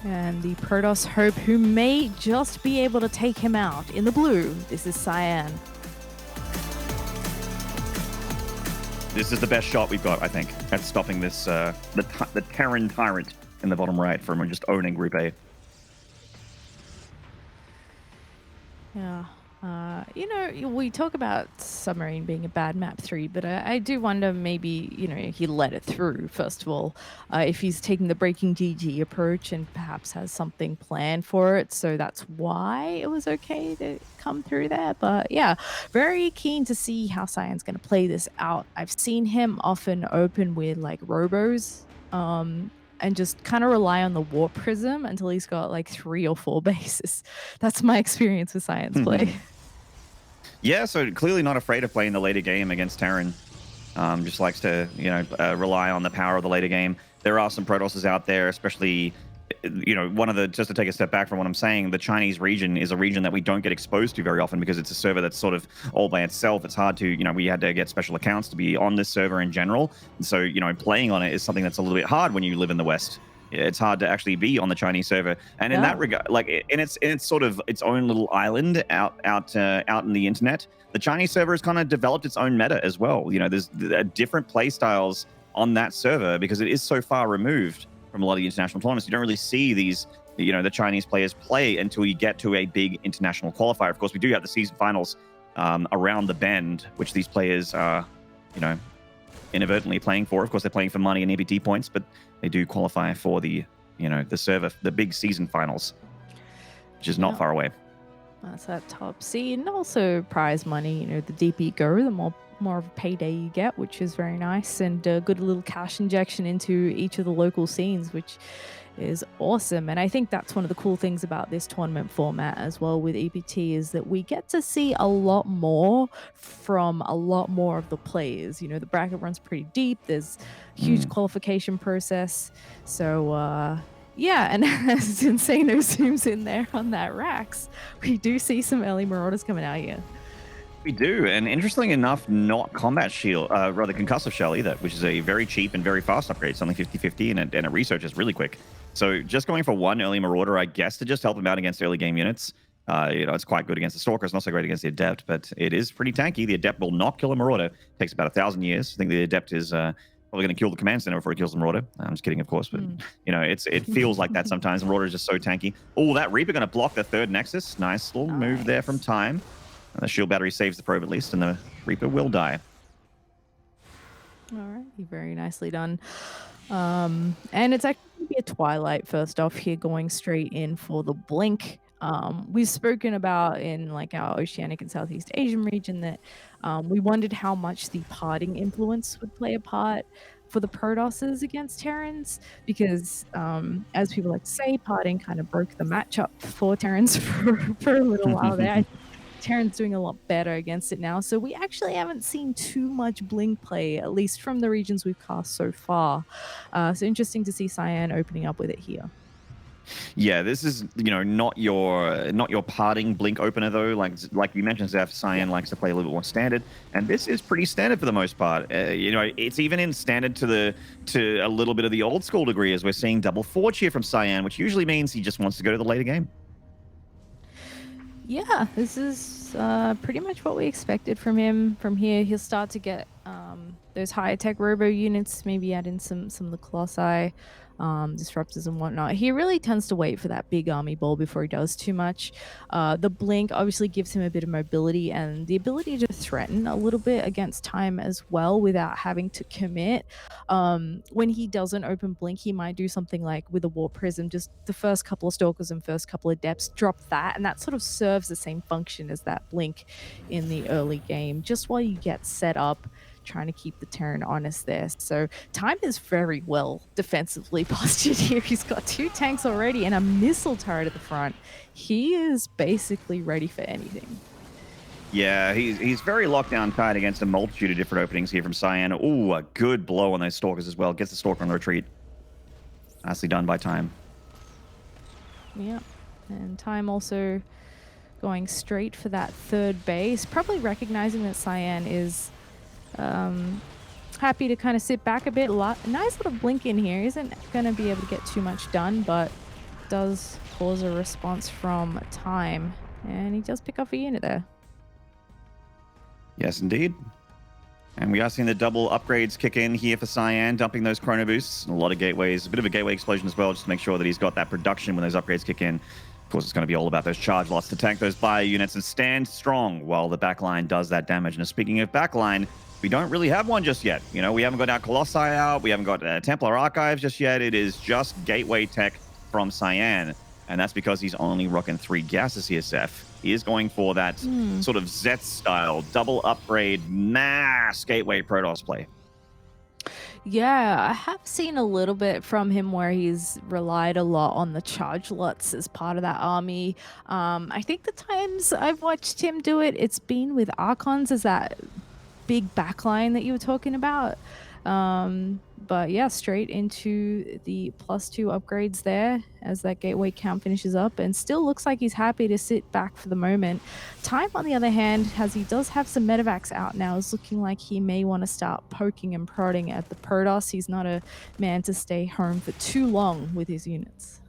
And the Protoss hope who may just be able to take him out. In the blue, this is Cyan. This is the best shot we've got, I think, at stopping this, the Terran Tyrant in the bottom right from just owning Group A. Yeah. You know, we talk about Submarine being a bad map 3, but I do wonder maybe, you know, he let it through, first of all, if he's taking the breaking GG approach and perhaps has something planned for it. So that's why it was okay to come through there. But yeah, very keen to see how Cyan's going to play this out. I've seen him often open with like robos. And just kind of rely on the warp prism until he's got like 3 or 4 bases. That's my experience with Cyan's play. Yeah, so clearly not afraid of playing the later game against Terran. Just likes to, you know, rely on the power of the later game. There are some Protosses out there, especially, you know, just to take a step back from what I'm saying, the Chinese region is a region that we don't get exposed to very often because it's a server that's sort of all by itself. It's hard to, you know, we had to get special accounts to be on this server in general. And so, you know, playing on it is something that's a little bit hard when you live in the West. It's hard to actually be on the Chinese server, and in that regard, like in its sort of its own little island out in the internet, the Chinese server has kind of developed its own meta as well. You know, there's different play styles on that server because it is so far removed from a lot of the international tournaments. You don't really see these, you know, the Chinese players play until you get to a big international qualifier. Of course, we do have the season finals around the bend, which these players are, you know, inadvertently playing for. Of course, they're playing for money and EBT points, but they do qualify for the, you know, the server, the big season finals, which is not far away. That's that top seed, and also prize money. You know, the deeper you go, the more of a payday you get, which is very nice, and a good little cash injection into each of the local scenes, which is awesome. And I think that's one of the cool things about this tournament format as well with EPT is that we get to see a lot more from a lot more of the players. You know, the bracket runs pretty deep. There's a huge qualification process. So yeah, and as Insano zooms in there on that Rax, we do see some early Marauders coming out here. We do, and interestingly enough, not combat shield, rather concussive shell either, which is a very cheap and very fast upgrade. It's only 50-50, and it researches really quick. So just going for one early Marauder, I guess, to just help him out against early game units. You know, it's quite good against the Stalker. It's not so great against the Adept, but it is pretty tanky. The Adept will not kill a Marauder. It takes about 1,000 years. I think the Adept is probably going to kill the Command Center before he kills the Marauder. I'm just kidding, of course, but you know, it feels like that sometimes. The Marauder is just so tanky. Oh, that Reaper going to block the third Nexus. Nice little move there from Time. And the shield battery saves the probe at least, and the Reaper will die. All right, very nicely done. And it's actually going to be a Twilight first off here, going straight in for the Blink. We've spoken about in like our Oceanic and Southeast Asian region that we wondered how much the parting influence would play a part for the Protosses against Terrans, because as people like to say, parting kind of broke the matchup for Terrans for a little while there. Terran's doing a lot better against it now, so we actually haven't seen too much Blink play, at least from the regions we've cast so far. So interesting to see Cyan opening up with it here. Yeah, this is, you know, not your parting Blink opener though. Like you mentioned, Zeph, Cyan likes to play a little bit more standard, and this is pretty standard for the most part. You know, it's even in standard to a little bit of the old school degree, as we're seeing double forge here from Cyan, which usually means he just wants to go to the later game. Yeah, this is pretty much what we expected from him. From here, he'll start to get those higher tech robo units, maybe add in some of the Colossi, disruptors and whatnot. He really tends to wait for that big army ball before he does too much. The Blink obviously gives him a bit of mobility and the ability to threaten a little bit against Time as well without having to commit. When he doesn't open Blink, he might do something like with a Warp Prism, just the first couple of Stalkers and first couple of Depths, drop that, and that sort of serves the same function as that Blink in the early game, just while you get set up, trying to keep the Terran honest there. So Time is very well defensively postured here. He's got 2 tanks already and a missile turret at the front. He is basically ready for anything. Yeah, he's very locked down tight against a multitude of different openings here from Cyan. Ooh, a good blow on those Stalkers as well. Gets the Stalker on the retreat. Nicely done by Time. Yeah, and Time also going straight for that third base, probably recognizing that Cyan is happy to kind of sit back a bit. Nice little Blink in here. Isn't going to be able to get too much done, but does cause a response from Time, and he does pick up a unit there. Yes, indeed. And we are seeing the double upgrades kick in here for Cyan, dumping those chrono boosts. And a lot of gateways, a bit of a gateway explosion as well, just to make sure that he's got that production when those upgrades kick in. Of course, it's going to be all about those charge lots to tank those bio units and stand strong while the backline does that damage. And speaking of backline, we don't really have one just yet. You know, we haven't got our Colossi out. We haven't got Templar Archives just yet. It is just gateway tech from Cyan. And that's because he's only rocking 3 gases here, Seth. He is going for that sort of Zeth style double upgrade mass gateway Protoss play. Yeah, I have seen a little bit from him where he's relied a lot on the charge lots as part of that army. I think the times I've watched him do it, it's been with Archons as that big backline that you were talking about. But yeah, straight into the +2 upgrades there as that gateway count finishes up, and still looks like he's happy to sit back for the moment. Time, on the other hand, as he does have some medevacs out now, is looking like he may want to start poking and prodding at the Protoss. He's not a man to stay home for too long with his units.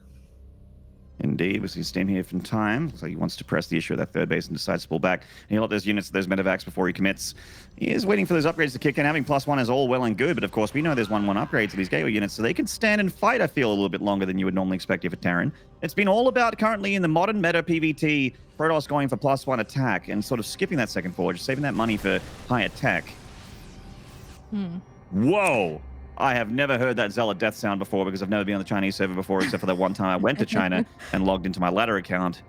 Indeed, we see Steam here from Time. So he wants to press the issue of that third base and decides to pull back. And he'll let those units, those medevacs before he commits. He is waiting for those upgrades to kick in. Having +1 is all well and good, but of course we know there's 1/1 upgrades to these gateway units, so they can stand and fight, I feel, a little bit longer than you would normally expect here for Terran. It's been all about currently in the modern meta PvT, Protoss going for +1 attack and sort of skipping that second forge, saving that money for high tech. Whoa! I have never heard that Zealot death sound before because I've never been on the Chinese server before, except for that one time I went to China and logged into my ladder account.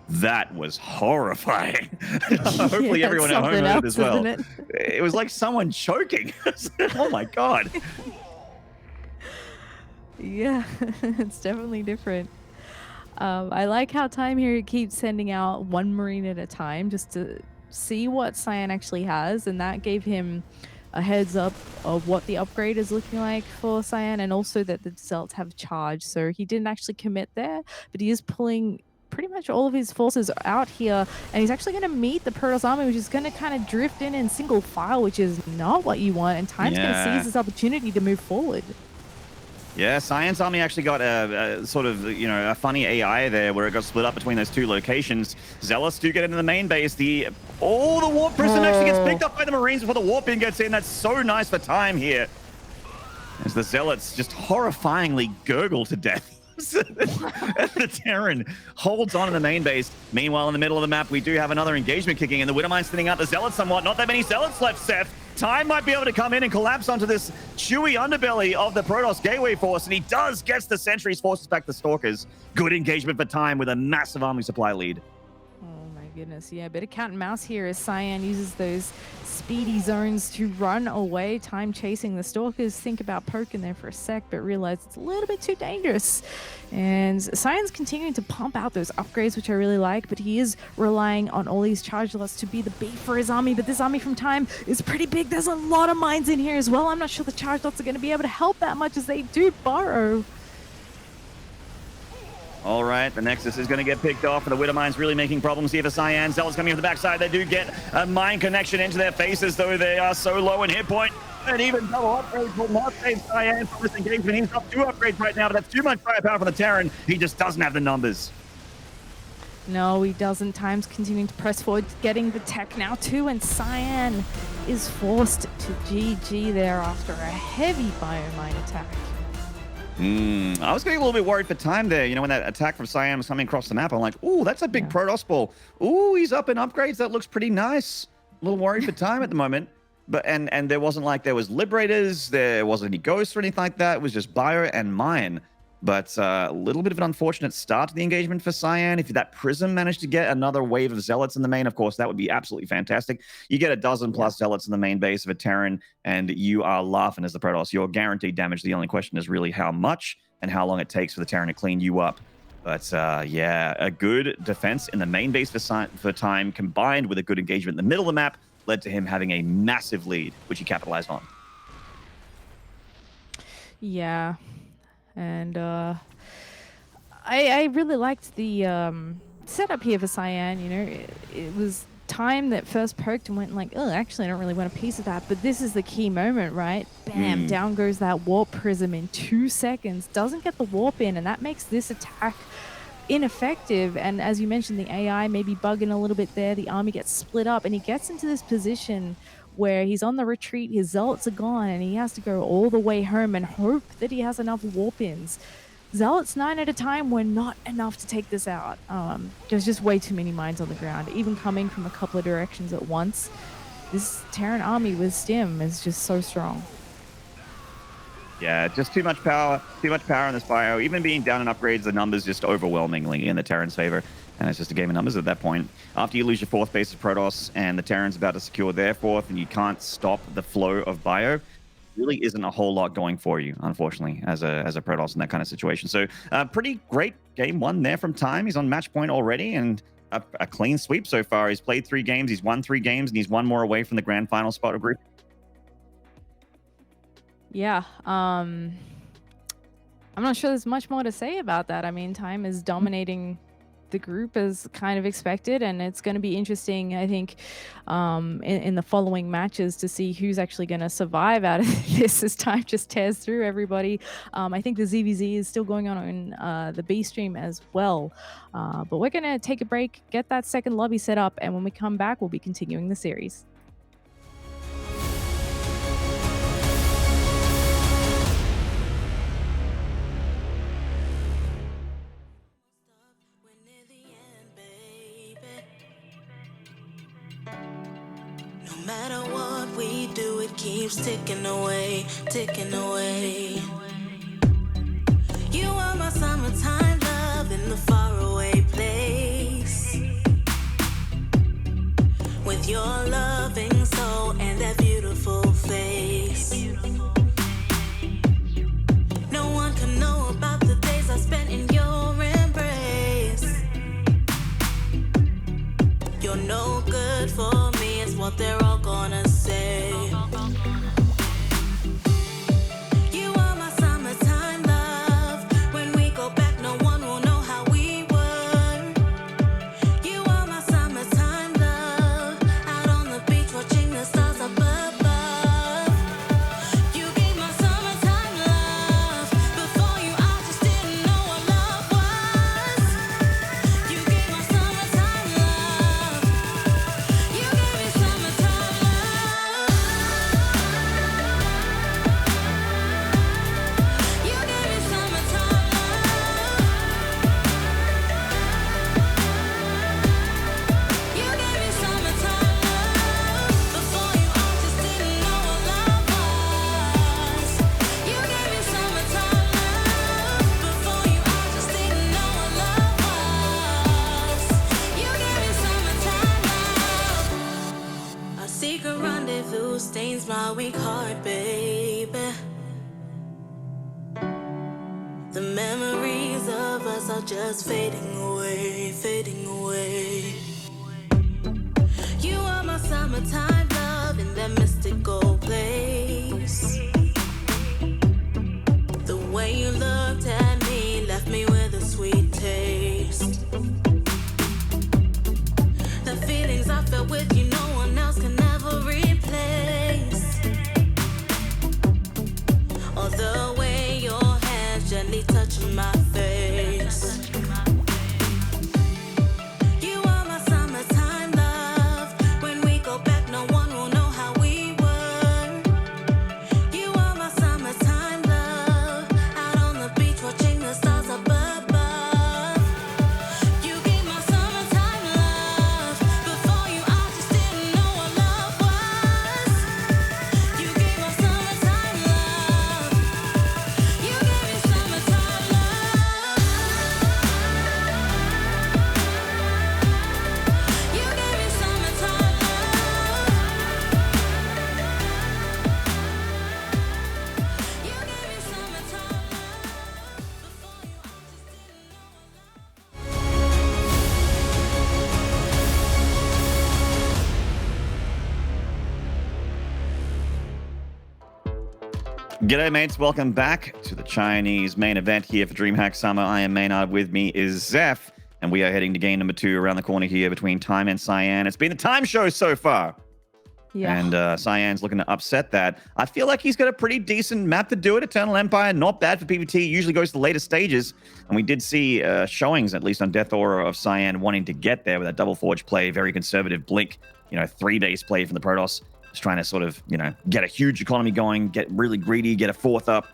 That was horrifying. Hopefully Yeah, everyone at home heard it as well. It? It was like someone choking. Oh my God. Yeah, it's definitely different. I like how Time here keeps sending out 1 Marine at a time just to see what Cyan actually has, and that gave him a heads up of what the upgrade is looking like for Cyan, and also that the Zealots have charge. So he didn't actually commit there, but he is pulling pretty much all of his forces out here, and he's actually going to meet the Protoss army, which is going to kind of drift in single file, which is not what you want, and Time's going to seize this opportunity to move forward. Yeah, Cyan's army actually got a sort of, you know, a funny AI there where it got split up between those 2 locations. Zealots do get into the main base. The Warp Prism actually gets picked up by the Marines before the Warp Pin gets in. That's so nice for Time here. As the Zealots just horrifyingly gurgle to death. The Terran holds on in the main base. Meanwhile, in the middle of the map, we do have another engagement kicking in. The Widowmine's thinning out the Zealots somewhat. Not that many Zealots left, Seth. Time might be able to come in and collapse onto this chewy underbelly of the Protoss Gateway Force, and he does get the Sentries, forces back the Stalkers. Good engagement for Time with a massive army supply lead. Oh my goodness, yeah, bit of cat and mouse here as Cyan uses those speedy zones to run away. Time chasing the Stalkers, think about poking there for a sec, but realize it's a little bit too dangerous. And Cyan's continuing to pump out those upgrades, which I really like, but he is relying on all these charge lots to be the bait for his army, but this army from Time is pretty big. There's a lot of mines in here as well. I'm not sure the charge lots are going to be able to help that much as they do burrow. All right, the Nexus is going to get picked off, and the Widowmine's really making problems here for Cyan. Zealots coming from the backside. They do get a mine connection into their faces, though they are so low in hit point. And even double upgrades will not save Cyan from this engagement. He's got 2 upgrades right now, but that's too much firepower for the Terran. He just doesn't have the numbers. No, he doesn't. Time's continuing to press forward, getting the tech now too, and Cyan is forced to GG there after a heavy biomine attack. I was getting a little bit worried for Time there. You know, when that attack from Cyan was coming across the map, I'm like, ooh, that's a big Protoss ball. Ooh, he's up in upgrades. That looks pretty nice. A little worried for Time at the moment. But and there wasn't like there was Liberators, there wasn't any Ghosts or anything like that. It was just Bio and Mine. But a little bit of an unfortunate start to the engagement for Cyan. If that Prism managed to get another wave of Zealots in the main, of course, that would be absolutely fantastic. You get a dozen plus Zealots in the main base of a Terran, and you are laughing as the Protoss. You're guaranteed damage. The only question is really how much and how long it takes for the Terran to clean you up. But yeah, a good defense in the main base for Time, combined with a good engagement in the middle of the map, led to him having a massive lead, which he capitalized on. Yeah. And I really liked the setup here for Cyan. You know, it was time that first poked and went like, oh, actually, I don't really want a piece of that. But this is the key moment, right? Bam, down goes that warp prism in 2 seconds. Doesn't get the warp in, and that makes this attack ineffective. And as you mentioned, the AI maybe bugging a little bit there. The army gets split up, and he gets into this position where he's on the retreat, his zealots are gone, and he has to go all the way home and hope that he has enough warp-ins. Zealots 9 at a time were not enough to take this out. There's just way too many mines on the ground, even coming from a couple of directions at once. This Terran army with Stim is just so strong. Yeah, just too much power in this bio. Even being down in upgrades, the numbers just overwhelmingly in the Terran's favor. And it's just a game of numbers at that point. After you lose your 4th base of Protoss and the Terran's about to secure their 4th and you can't stop the flow of bio, really isn't a whole lot going for you, unfortunately, as a Protoss in that kind of situation. So pretty great game 1 there from Time. He's on match point already and a clean sweep so far. He's played 3 games, he's won 3 games, and he's 1 more away from the grand final spot of group. Yeah, I'm not sure there's much more to say about that. I mean, Time is dominating the group as kind of expected, and it's going to be interesting, I think, in the following matches to see who's actually going to survive out of this as Time just tears through everybody. I think the ZVZ is still going on in the B stream as well, but we're going to take a break, get that second lobby set up, and when we come back, we'll be continuing the series. No matter what we do, it keeps ticking away, ticking away. You are my summertime love in the faraway place. With your loving soul and that beautiful face. No one can know about the days I spent in your embrace. You're no good for me, it's what they're all gonna say. You are my summertime love. When we go back, no one will know how we were. You are my summertime love. Out on the beach watching the stars up above. You gave my summertime love. Before you, I just didn't know what love was. You gave my summertime love. You gave me summertime love. You gave me summertime love. You gave me summertime love. Before you, I just didn't know what love was. You gave me summertime love. Before you, I just didn't know what love was. You gave me summertime love. Our secret rendezvous stains my weak heart, baby. The memories of us are just fading away, fading away. You are my summertime love in that mystical place. The way you looked at me left me with a sweet taste. The feelings I felt with you, no one else can ever replace. Or the way your hands gently touch my face. You are my summertime love. When we go back, no one will know how we were. You are my summertime love. Out on the beach watching the stars up above. You gave my summertime love. Before you, I just didn't know what love was. You gave my summertime love. You gave me summertime love. You gave me summertime love. You gave me summertime love. Before you, I just didn't know what love. G'day, mates. Welcome back to the Chinese main event here for DreamHack Summer. I am Maynard. With me is Zeph. And we are heading to game number 2 around the corner here between Time and Cyan. It's been the Time show so far. Yeah. And Cyan's looking to upset that. I feel like he's got a pretty decent map to do it. Eternal Empire, not bad for PvT. Usually goes to the later stages. And we did see showings, at least on Death Aura, of Cyan wanting to get there with that double forge play. Very conservative blink. 3-base play from the Protoss. Just trying to sort of, get a huge economy going, get really greedy, get a 4th up.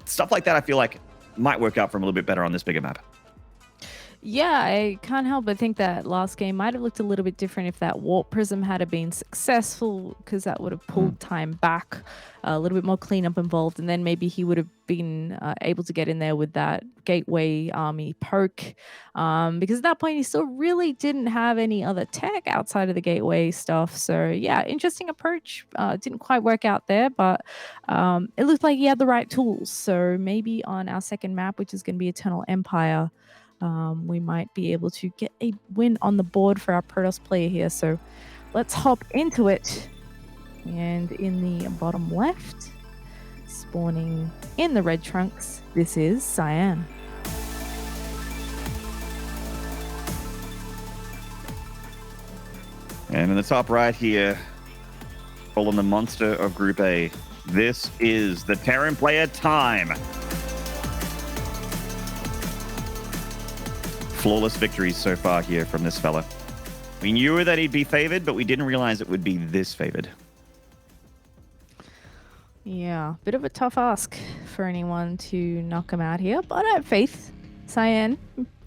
Stuff like that I feel like might work out for him a little bit better on this bigger map. Yeah, I can't help but think that last game might have looked a little bit different if that Warp Prism had been successful, because that would have pulled Time back, a little bit more cleanup involved, and then maybe he would have been able to get in there with that Gateway Army poke, because at that point he still really didn't have any other tech outside of the Gateway stuff. So yeah, interesting approach. Didn't quite work out there, but it looked like he had the right tools. So maybe on our second map, which is going to be Eternal Empire, we might be able to get a win on the board for our Protoss player here. So let's hop into it. And in the bottom left, spawning in the red trunks, this is Cyan. And in the top right here, calling the monster of Group A, this is the Terran player Time. Flawless victories so far here from this fella. We knew that he'd be favored, but we didn't realize it would be this favored. Yeah, bit of a tough ask for anyone to knock him out here, but I have faith. Cyan,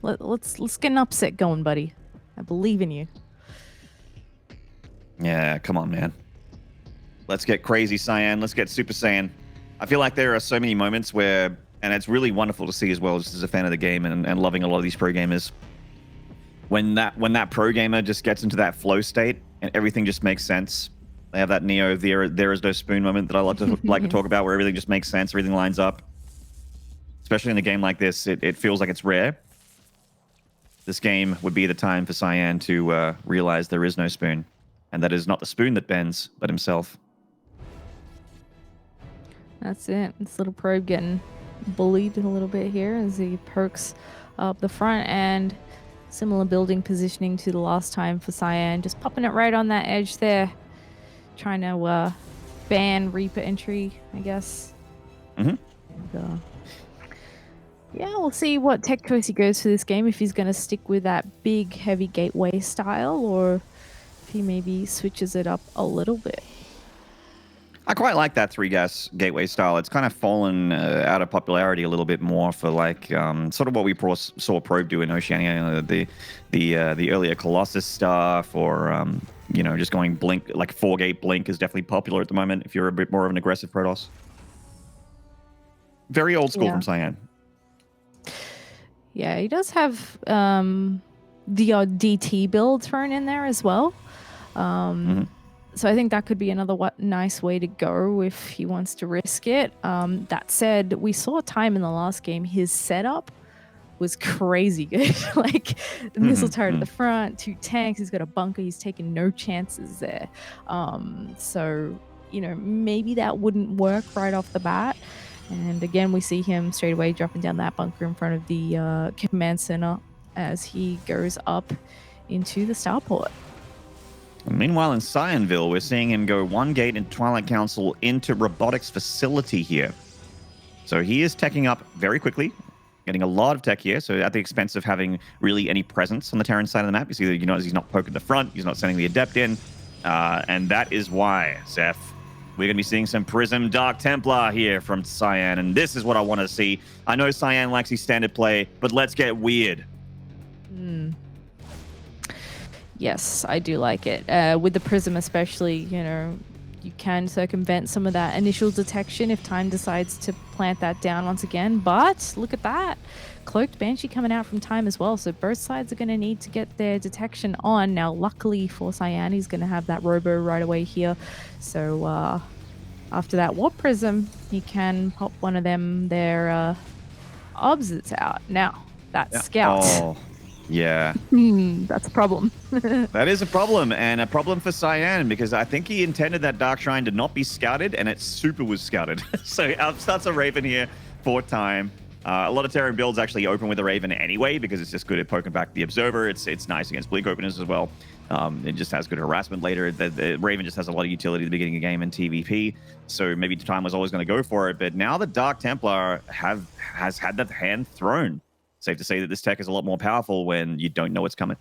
let's get an upset going, buddy. I believe in you. Yeah, come on, man. Let's get crazy, Cyan. Let's get Super Saiyan. I feel like there are so many moments where, and it's really wonderful to see as well, just as a fan of the game and loving a lot of these pro gamers, when that pro gamer just gets into that flow state and everything just makes sense. They have that Neo there is no spoon moment that I like to talk about, where everything just makes sense, everything lines up. Especially in a game like this, it feels like it's rare. This game would be the time for Cyan to realize there is no spoon, and that is not the spoon that bends, but himself. That's it. This little probe getting bullied a little bit here as he perks up the front, and similar building positioning to the last time for Cyan, just popping it right on that edge there, trying to ban Reaper entry, I guess. And, yeah, we'll see what tech choice he goes for this game, if he's going to stick with that big heavy gateway style, or if he maybe switches it up a little bit. I quite like that 3-gas gateway style. It's kind of fallen out of popularity a little bit more for like sort of what we saw Probe do in Oceania, the earlier Colossus stuff, or just going blink, like 4-gate blink is definitely popular at the moment if you're a bit more of an aggressive Protoss. Very old school from Cyan. Yeah, he does have the odd DT build thrown in there as well. So I think that could be another nice way to go if he wants to risk it. That said, we saw Time in the last game. His setup was crazy good. Like the missile turret at the front, 2 tanks. He's got a bunker. He's taking no chances there. So, maybe that wouldn't work right off the bat. And again, we see him straight away dropping down that bunker in front of the command center as he goes up into the starport. Meanwhile, in Cyanville, we're seeing him go 1 gate in Twilight Council into robotics facility here. So he is teching up very quickly, getting a lot of tech here. So at the expense of having really any presence on the Terran side of the map. You see that he's not poking the front, he's not sending the adept in, and that is why, Zeph, we're going to be seeing some Prism Dark Templar here from Cyan, and this is what I want to see. I know Cyan likes his standard play, but let's get weird. Yes, I do like it. With the Prism especially, you can circumvent some of that initial detection if Time decides to plant that down once again. But look at that. Cloaked Banshee coming out from Time as well. So both sides are going to need to get their detection on. Now, luckily for Cyan, he's going to have that Robo right away here. So after that Warp Prism, he can pop one of them, their obs out. Now, that Scout. Oh. Yeah. That's a problem. That is a problem, and a problem for Cyan, because I think he intended that Dark Shrine to not be scouted, and it super was scouted. So out starts a Raven here for Time. A lot of Terran builds actually open with the Raven anyway because it's just good at poking back the Observer. It's nice against Bleak openers as well. It just has good harassment later. The Raven just has a lot of utility at the beginning of the game in TVP, so maybe Time was always going to go for it. But now the Dark Templar has had that hand thrown. Safe to say that this tech is a lot more powerful when you don't know what's coming.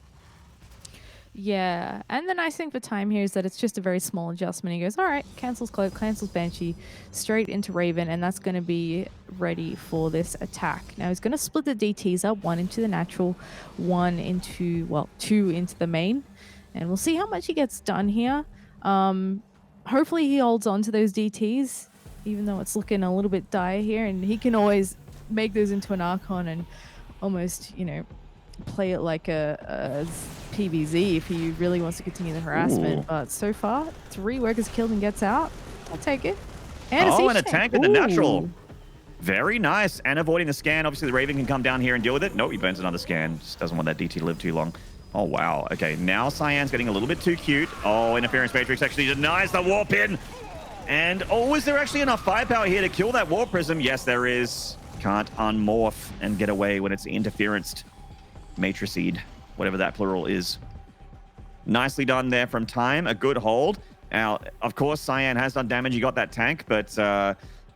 Yeah, and the nice thing for Time here is that it's just a very small adjustment. He goes, all right, cancels Cloak, cancels Banshee, straight into Raven, and that's going to be ready for this attack. Now he's going to split the DTs up, one into the natural, one into, well, two into the main, and we'll see how much he gets done here. Hopefully he holds on to those DTs, even though it's looking a little bit dire here, and he can always make those into an Archon and almost, you know, play it like a PVZ if he really wants to continue the harassment. Ooh. But so far, 3 workers killed and gets out. I'll take it. And And a tank with the natural. Ooh. Very nice. And avoiding the scan. Obviously, the Raven can come down here and deal with it. Nope, he burns another scan. Just doesn't want that DT to live too long. Oh, wow. Okay, now Cyan's getting a little bit too cute. Oh, Interference Matrix actually denies the warp in. And, oh, is there actually enough firepower here to kill that Warp Prism? Yes, there is. Can't unmorph and get away when it's interferenced. Matricide, whatever that plural is. Nicely done there from Time. A good hold. Now, of course, Cyan has done damage. He got that tank, but,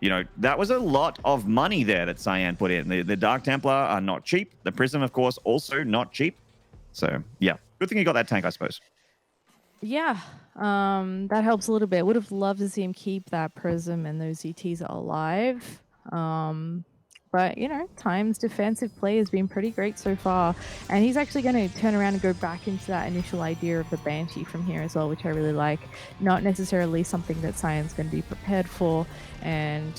you know, that was a lot of money there that Cyan put in. The Dark Templar are not cheap. The Prism, of course, also not cheap. So, yeah. Good thing he got that tank, I suppose. Yeah, that helps a little bit. Would have loved to see him keep that Prism and those ETs alive. But, you know, Time's defensive play has been pretty great so far. And he's actually going to turn around and go back into that initial idea of the Banshee from here as well, which I really like. Not necessarily something that Cyan's going to be prepared for. And,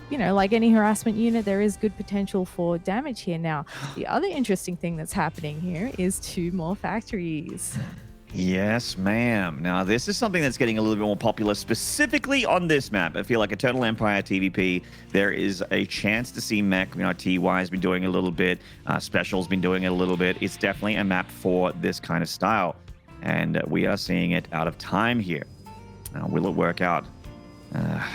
you know, like any harassment unit, there is good potential for damage here. Now, the other interesting thing that's happening here is 2 more factories. Yes, ma'am. Now, this is something that's getting a little bit more popular, specifically on this map. I feel like Eternal Empire TVP, there is a chance to see mech. You know, TY has been doing a little bit. Special's been doing it a little bit. It's definitely a map for this kind of style. And we are seeing it out of Time here. Now, will it work out?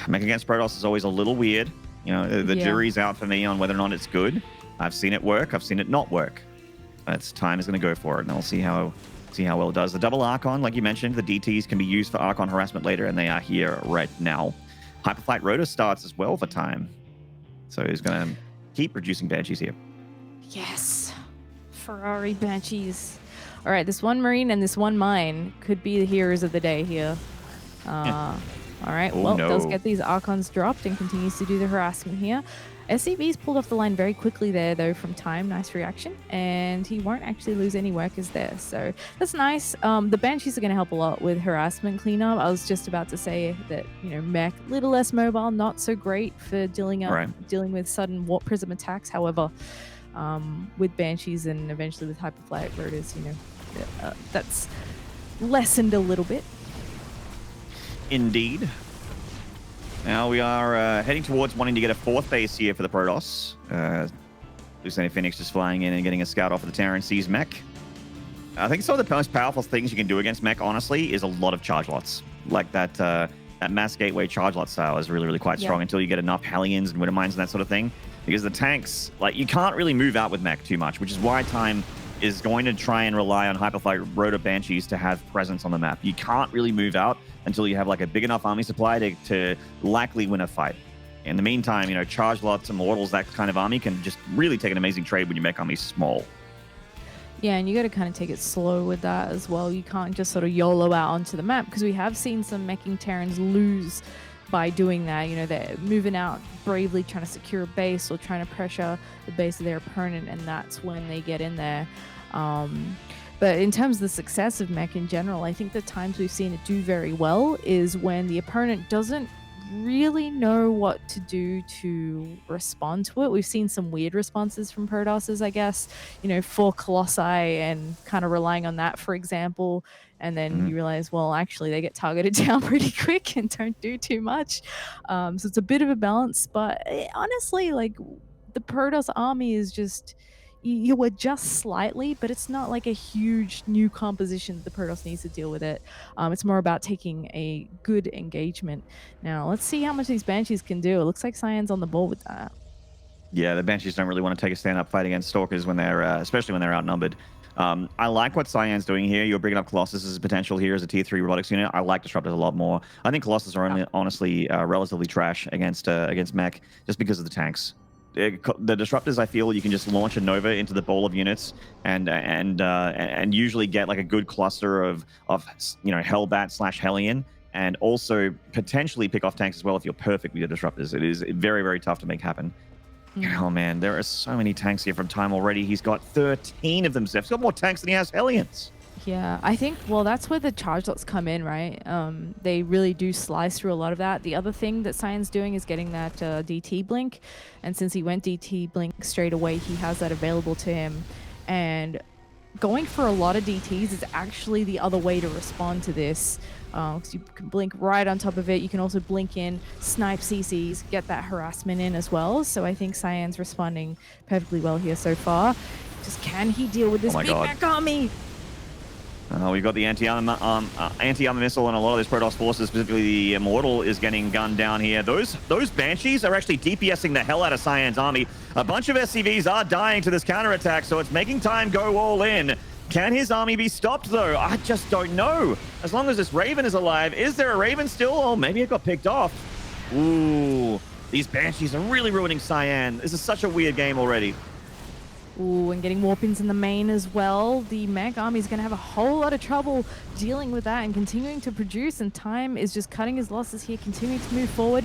Mech against Protoss is always a little weird. You know, the jury's out for me on whether or not it's good. I've seen it work. I've seen it not work. But Time is going to go for it, and I'll see how well it does. The double Archon, like you mentioned, the DTs can be used for Archon harassment later, and they are here right now. Hyperflight Rotor starts as well for Time. So he's going to keep producing Banshees here. Yes. Ferrari Banshees. All right, this one Marine and this one Mine could be the heroes of the day here. All right, Oh, well, no. does get these Archons dropped and continues to do the harassment here. SCV's pulled off the line very quickly there, though, from Time. Nice reaction. And he won't actually lose any workers there. So that's nice. The Banshees are going to help a lot with harassment cleanup. I was just about to say that, you know, mech, little less mobile, not so great for dealing with sudden Warp Prism attacks. However, with Banshees and eventually with Hyperflight Rotors, you know, that's lessened a little bit. Indeed. Now we are heading towards wanting to get a 4th base here for the Protoss. Lieutenant Phoenix just flying in and getting a scout off of the Terran Seas mech. I think some of the most powerful things you can do against mech, honestly, is a lot of charge lots. Like that mass gateway charge lot style is really, really quite strong until you get enough Hellions and Winter Mines and that sort of thing. Because the tanks, like, you can't really move out with mech too much, which is why Time is going to try and rely on Hyperflight Rotor Banshees to have presence on the map. You can't really move out until you have like a big enough army supply to likely win a fight. In the meantime, you know, charge lots, immortals, that kind of army can just really take an amazing trade when you make armies small. Yeah, and you got to kind of take it slow with that as well. You can't just sort of YOLO out onto the map, because we have seen some meching Terrans lose by doing that. You know, they're moving out bravely, trying to secure a base or trying to pressure the base of their opponent, and that's when they get in there. But in terms of the success of mech in general, I think the times we've seen it do very well is when the opponent doesn't really know what to do to respond to it. We've seen some weird responses from Protosses, I guess, you know, for Colossi and kind of relying on that, for example. And then you realize, well, actually, they get targeted down pretty quick and don't do too much. So it's a bit of a balance. But honestly, like, the Protoss army is just... you adjust slightly, but it's not like a huge new composition that the Protoss needs to deal with it. It's more about taking a good engagement. Now, let's see how much these Banshees can do. It looks like Cyan's on the ball with that. Yeah, the Banshees don't really want to take a stand-up fight against Stalkers when they're, especially when they're outnumbered. I like what Cyan's doing here. You're bringing up Colossus's potential here as a tier 3 robotics unit. I like Disruptors a lot more. I think Colossus are only, honestly relatively trash against Mech just because of the tanks. The Disruptors, I feel you can just launch a Nova into the ball of units and usually get like a good cluster of Hellbat / Hellion, and also potentially pick off tanks as well if you're perfect with your Disruptors. It is very, very tough to make happen. Oh man, there are so many tanks here from Time already. He's got 13 of them. He's got more tanks than he has Hellions. Yeah, I think, well, that's where the charge lots come in, right? They really do slice through a lot of that. The other thing that Cyan's doing is getting that DT blink. And since he went DT blink straight away, he has that available to him. And going for a lot of DTs is actually the other way to respond to this. Because you can blink right on top of it. You can also blink in, snipe CCs, get that harassment in as well. So I think Cyan's responding perfectly well here so far. Just can he deal with this big mech army? We've got the anti-armor missile, and a lot of those Protoss forces, specifically the Immortal, is getting gunned down here. Those Banshees are actually DPSing the hell out of Cyan's army. A bunch of SCVs are dying to this counterattack, so it's making Time go all in. Can his army be stopped, though? I just don't know. As long as this Raven is alive. Is there a Raven still? Oh, maybe it got picked off. Ooh, these Banshees are really ruining Cyan. This is such a weird game already. Ooh, and getting warpins in the main as well. The mech army is going to have a whole lot of trouble dealing with that and continuing to produce, and Time is just cutting his losses here, continuing to move forward.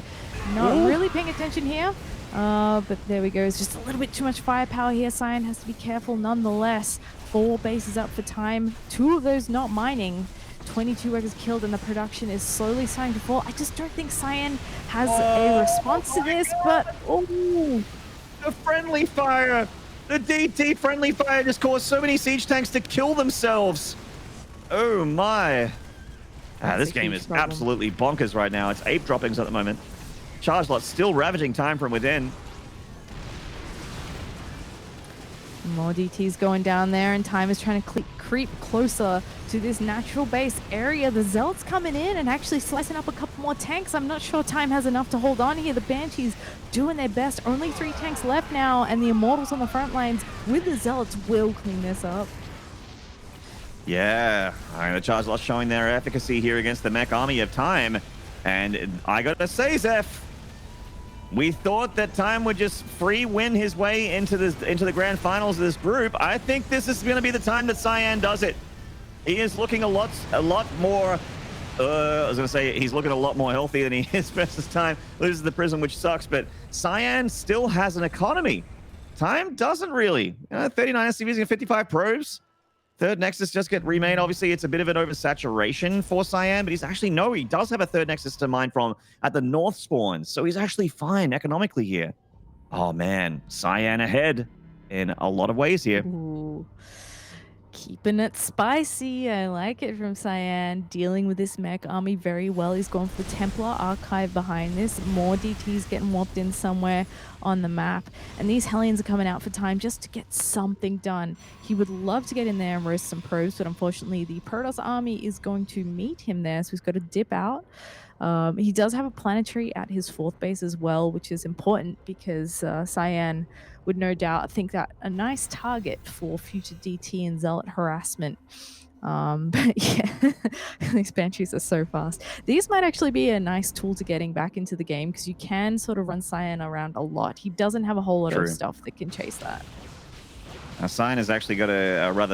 Not really paying attention here. But there we go. It's just a little bit too much firepower here. Cyan has to be careful nonetheless. 4 bases up for Time. 2 of those not mining. 22 workers killed, and the production is slowly starting to fall. I just don't think Cyan has a response to this, but the friendly fire! The DT friendly fire just caused so many siege tanks to kill themselves. Oh my. This game is absolutely bonkers right now. It's ape droppings at the moment. Charge lot still ravaging Time from within. More DTs going down there, and Time is trying to creep closer to this natural base area. The Zealots coming in and actually slicing up a couple more tanks. I'm not sure Time has enough to hold on here. The Banshees doing their best. Only 3 tanks left now, and the Immortals on the front lines with the Zealots will clean this up. Yeah, the Charge lot showing their efficacy here against the mech army of Time. And I gotta say, Zeph, we thought that Time would just free win his way into the grand finals of this group. I think this is going to be the time that Cyan does it. He is looking a lot more. I was going to say he's looking a lot more healthy than he is versus Time. Loses the prism, which sucks, but Cyan still has an economy. Time doesn't really. 39 SCVs and 55 probes. Third Nexus just get remade. Obviously, it's a bit of an oversaturation for Cyan, but he does have a third Nexus to mine from at the North spawns, so he's actually fine economically here. Oh man, Cyan ahead in a lot of ways here. Ooh. Keeping it spicy. I like it from Cyan. Dealing with this mech army very well. He's going for the Templar Archive behind this. More DTs getting warped in somewhere on the map. And these Hellions are coming out for Time just to get something done. He would love to get in there and roast some probes, but unfortunately the Protoss army is going to meet him there, so he's got to dip out. He does have a planetary at his 4th base as well, which is important because Cyan would no doubt think that a nice target for future DT and Zealot harassment. But yeah, these Banshees are so fast. These might actually be a nice tool to getting back into the game because you can sort of run Cyan around a lot. He doesn't have a whole lot of stuff that can chase that. Cyan has actually got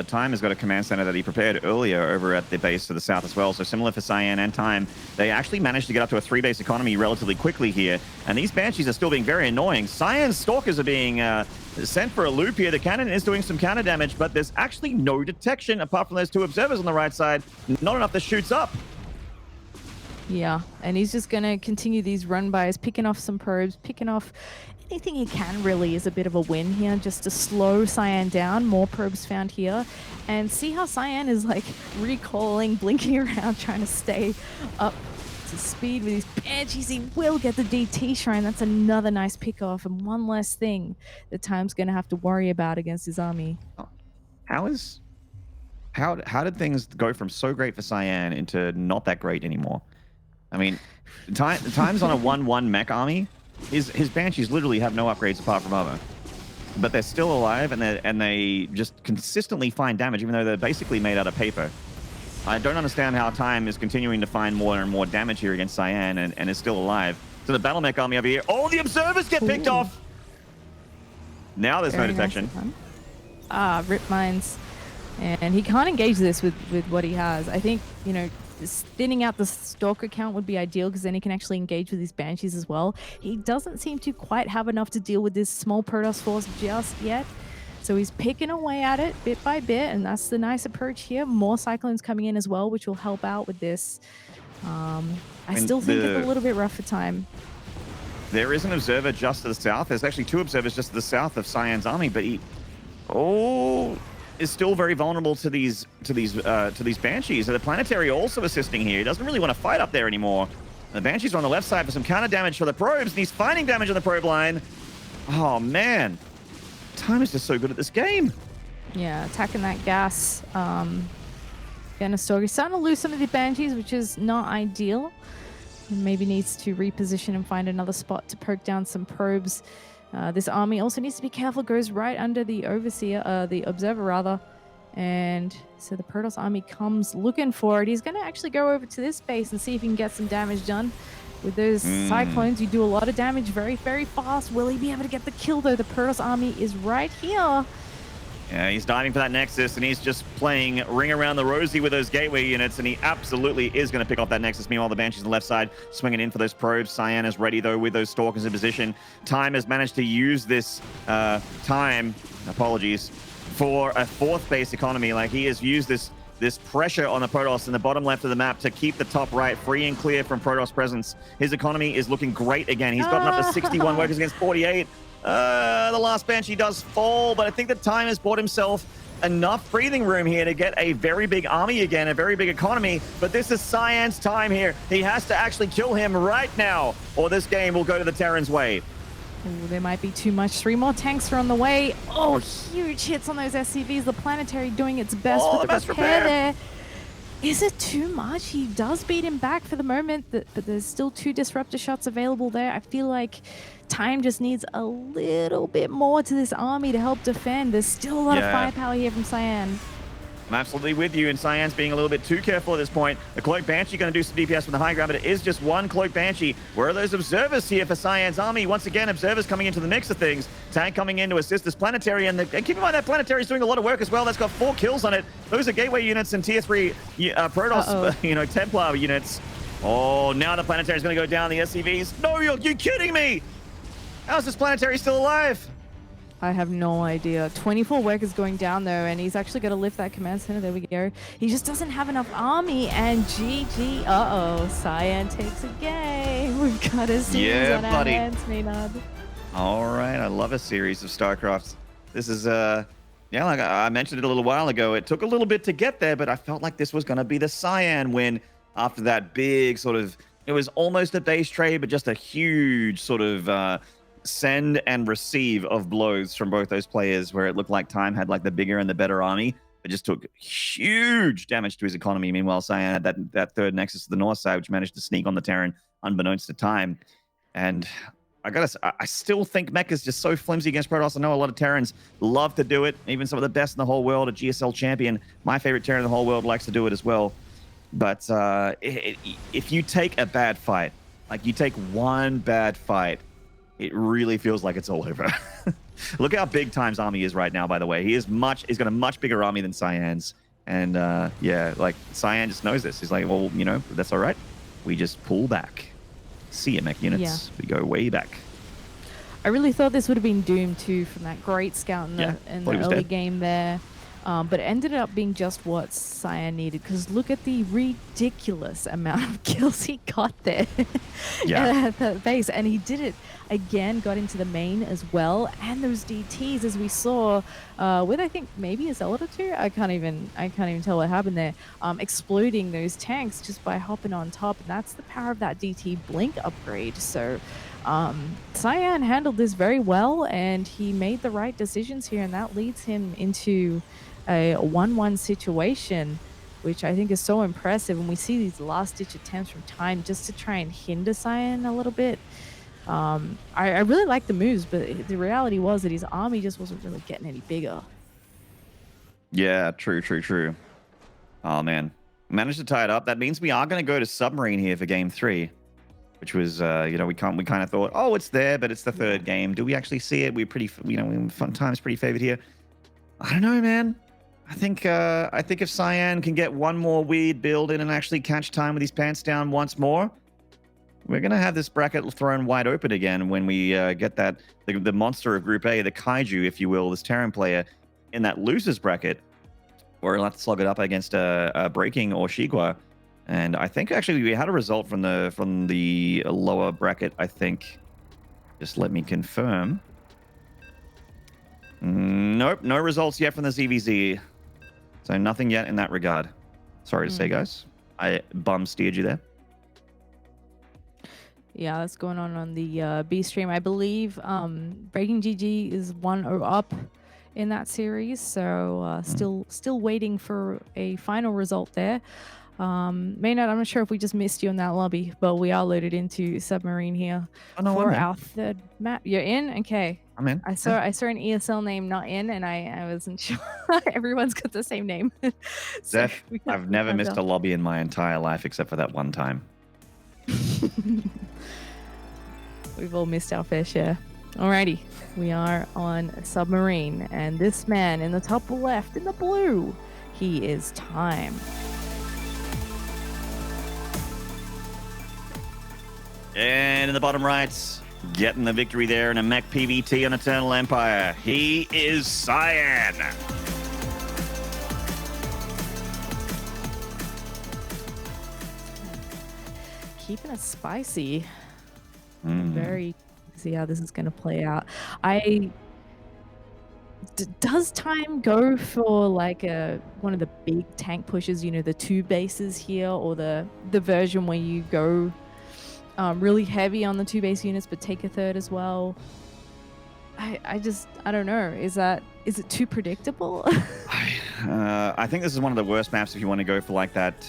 Time has got a command center that he prepared earlier over at the base to the south as well. So similar for Cyan and Time, they actually managed to get up to a 3-base economy relatively quickly here. And these Banshees are still being very annoying. Cyan's Stalkers are being sent for a loop here. The cannon is doing some counter damage, but there's actually no detection apart from those 2 observers on the right side. Not enough that shoots up. Yeah, and he's just going to continue these run-bys, picking off some probes, picking off anything he can really is a bit of a win here, just to slow Cyan down. More probes found here. And see how Cyan is like recalling, blinking around, trying to stay up to speed with these Banshees. He will get the DT shrine. That's another nice pick off, and one less thing that Time's going to have to worry about against his army. How did things go from so great for Cyan into not that great anymore? I mean, Time's on a 1-1 mech army. his Banshees literally have no upgrades apart from armor. But they're still alive, and they just consistently find damage, even though they're basically made out of paper. I don't understand how Time is continuing to find more and more damage here against Cyan and is still alive. So the Battle Mech army over here. Oh, the observers get picked off! Now there's no detection. Rip mines. And he can't engage this with what he has. I think, you know, thinning out the Stalker count would be ideal because then he can actually engage with his Banshees as well. He doesn't seem to quite have enough to deal with this small Protoss force just yet. So he's picking away at it bit by bit, and that's the nice approach here. More Cyclones coming in as well, which will help out with this. I still think it's a little bit rough for Time. There is an observer just to the south. There's actually 2 observers just to the south of Cyan's army, but he is still very vulnerable to these Banshees. So the Planetary also assisting here. He doesn't really want to fight up there anymore. The Banshees are on the left side for some counter damage for the probes, and he's finding damage on the probe line. Oh man. Time is just so good at this game. Yeah, attacking that gas. Again, Astorga's starting to lose some of the Banshees, which is not ideal. Maybe needs to reposition and find another spot to poke down some probes. This army also needs to be careful, goes right under the Overseer, the Observer rather. And so the Protoss army comes looking for it. He's going to actually go over to this base and see if he can get some damage done. With those Cyclones, you do a lot of damage very, very fast. Will he be able to get the kill, though? The Protoss army is right here. Yeah, he's diving for that Nexus, and he's just playing Ring Around the Rosie with those Gateway units, and he absolutely is going to pick off that Nexus. Meanwhile, the Banshees on the left side swinging in for those probes. Cyan is ready, though, with those Stalkers in position. Time has managed to use this for a 4th base economy. Like, he has used this pressure on the Protoss in the bottom left of the map to keep the top right free and clear from Protoss presence. His economy is looking great again. He's gotten up to 61 workers against 48. The last Banshee does fall, but I think that Time has bought himself enough breathing room here to get a very big army again, a very big economy. But this is Cyan's time here. He has to actually kill him right now, or this game will go to the Terran's way. Ooh, there might be too much. 3 more tanks are on the way. Oh, huge hits on those SCVs. The Planetary doing its best with the repair there. Is it too much? He does beat him back for the moment, but there's still 2 disruptor shots available there. I feel like Time just needs a little bit more to this army to help defend. There's still a lot of firepower here from Cyan. I'm absolutely with you, and Cyan's being a little bit too careful at this point. The Cloak Banshee going to do some DPS from the high ground, but it is just 1 Cloak Banshee. Where are those observers here for Cyan's army? Once again, observers coming into the mix of things. Tank coming in to assist this Planetary, and keep in mind that Planetary is doing a lot of work as well. That's got 4 kills on it. Those are Gateway units and Tier 3 Protoss, Templar units. Oh, now the Planetary is going to go down the SCVs. No, you're kidding me! How's this Planetary still alive? I have no idea. 24 workers going down, though, and he's actually going to lift that command center. There we go. He just doesn't have enough army, and GG. Uh-oh. Cyan takes a game. We've got a series on our hands, Maynard. All right. I love a series of StarCrafts. This is, like I mentioned it a little while ago. It took a little bit to get there, but I felt like this was going to be the Cyan win after that big sort of, it was almost a base trade, but just a huge sort of, send and receive of blows from both those players, where it looked like Time had like the bigger and the better army, but just took huge damage to his economy. Meanwhile, Cyan had that 3rd Nexus to the north side, which managed to sneak on the Terran unbeknownst to Time. And I still think Mech is just so flimsy against Protoss. I know a lot of Terrans love to do it. Even some of the best in the whole world, a GSL champion, my favorite Terran in the whole world, likes to do it as well. But if you take a bad fight, like you take 1 bad fight, it really feels like it's all over. Look how big Time's army is right now, by the way. He's got a much bigger army than Cyan's. And like Cyan just knows this. He's like, well, that's all right. We just pull back. See ya, mech units. Yeah. We go way back. I really thought this would have been doomed too from that great scout in the early game there. But it ended up being just what Cyan needed, because look at the ridiculous amount of kills he got there at that base. And he did it again, got into the main as well, and those DTs, as we saw with, I think, maybe a Zealot or 2. I can't even tell what happened there. Exploding those tanks just by hopping on top, and that's the power of that DT blink upgrade. So Cyan handled this very well, and he made the right decisions here, and that leads him into a 1-1 situation, which I think is so impressive. And we see these last-ditch attempts from Time just to try and hinder Cyan a little bit. I really like the moves, but the reality was that his army just wasn't really getting any bigger. Yeah, true. Oh man, managed to tie it up. That means we are going to go to submarine here for game 3, which was we kind of thought, oh, it's there, but it's the third game. Do we actually see it? We're pretty fun times pretty favored here. I don't know, man. I think if Cyan can get one more weird build in and actually catch time with his pants down once more, we're gonna have this bracket thrown wide open again when we get the monster of Group A, the Kaiju, if you will, this Terran player in that losers bracket, or he'll have to slug it up against a Breaking or Shigua. And I think actually we had a result from the lower bracket. I think. Just let me confirm. Nope, no results yet from the ZVZ. So nothing yet in that regard. Sorry to say, guys. I bum steered you there. Yeah, that's going on the B stream. I believe Breaking GG is 1-0 up in that series, so still waiting for a final result there. Maynard, I'm not sure if we just missed you in that lobby, but we are loaded into submarine here for our third map. You're in? Okay. I'm in. I saw an ESL name not in, and I wasn't sure. Everyone's got the same name. So Zeph, I've never missed a lobby in my entire life except for that one time. We've all missed our fair share. Alrighty, we are on submarine, and this man in the top left in the blue, he is Time. And in the bottom right, getting the victory there in a mech PvT on Eternal Empire, he is Cyan. Keeping it spicy. Mm. Very see how this is going to play out. Does Time go for like one of the big tank pushes, the 2 bases here, or the version where you go really heavy on the 2 base units but take a third as well? I don't know. Is it too predictable? I think this is one of the worst maps if you want to go for like that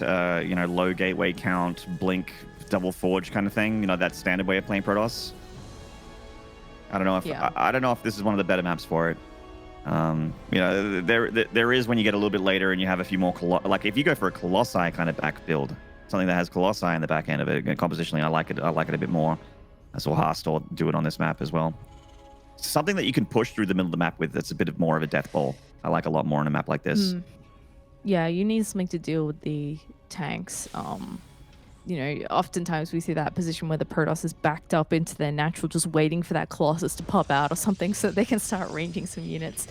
low gateway count, blink, double forge kind of thing, that standard way of playing Protoss. I don't know if I don't know if this is one of the better maps for it. There is when you get a little bit later and you have a few more like if you go for a Colossi kind of back build, something that has Colossi in the back end of it, compositionally I like it a bit more. I saw Harstor do it on this map as well. Something that you can push through the middle of the map with that's a bit more of a death ball. I like a lot more on a map like this. Yeah, you need something to deal with the tanks. Oftentimes we see that position where the Protoss is backed up into their natural, just waiting for that Colossus to pop out or something so they can start ranging some units.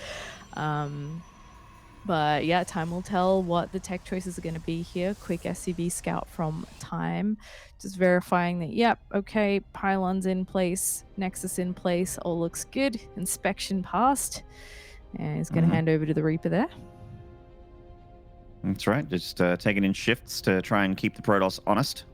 But yeah, time will tell what the tech choices are going to be here. Quick SCV scout from Time, just verifying that, yep, okay, pylons in place, Nexus in place, all looks good, inspection passed, and he's going to hand over to the Reaper there. That's right, just taking in shifts to try and keep the Protoss honest.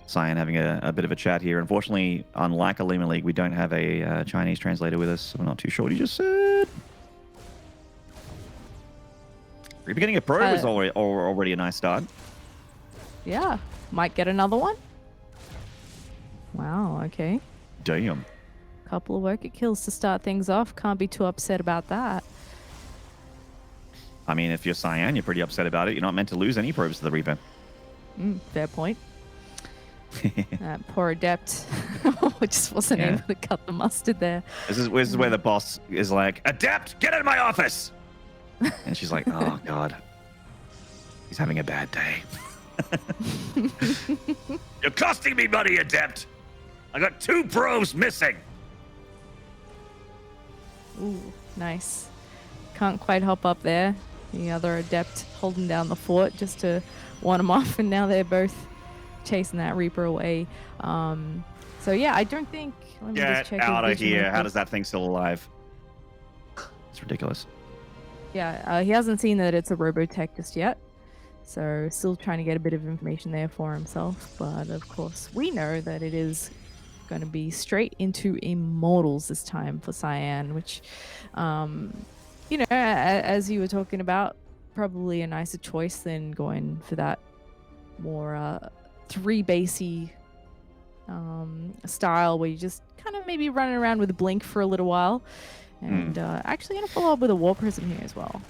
Cyan having a bit of a chat here. Unfortunately, unlike Alima League, we don't have a Chinese translator with us, so we're not too sure what he just said. Reaper getting a probe is already a nice start. Yeah, might get another one. Wow, okay. Damn. Couple of worker kills to start things off. Can't be too upset about that. I mean, if you're Cyan, you're pretty upset about it. You're not meant to lose any probes to the Reaper. Fair point. Poor Adept just wasn't able to cut the mustard there. This is where the boss is like, Adept, get out of my office! And she's like, oh, God. He's having a bad day. You're costing me money, Adept! I got 2 probes missing! Ooh, nice. Can't quite hop up there. The other Adept holding down the fort just to warn him off, and now they're both chasing that Reaper away. So yeah, I don't think... Let me just check out of here. How does that thing still alive? It's ridiculous. Yeah, he hasn't seen that it's a Robotech just yet. So still trying to get a bit of information there for himself. But of course, we know that it is going to be straight into Immortals this time for Cyan, which, as you were talking about, probably a nicer choice than going for that more 3 basey style where you just kind of maybe running around with a blink for a little while. And actually going to follow up with a War Prism here as well.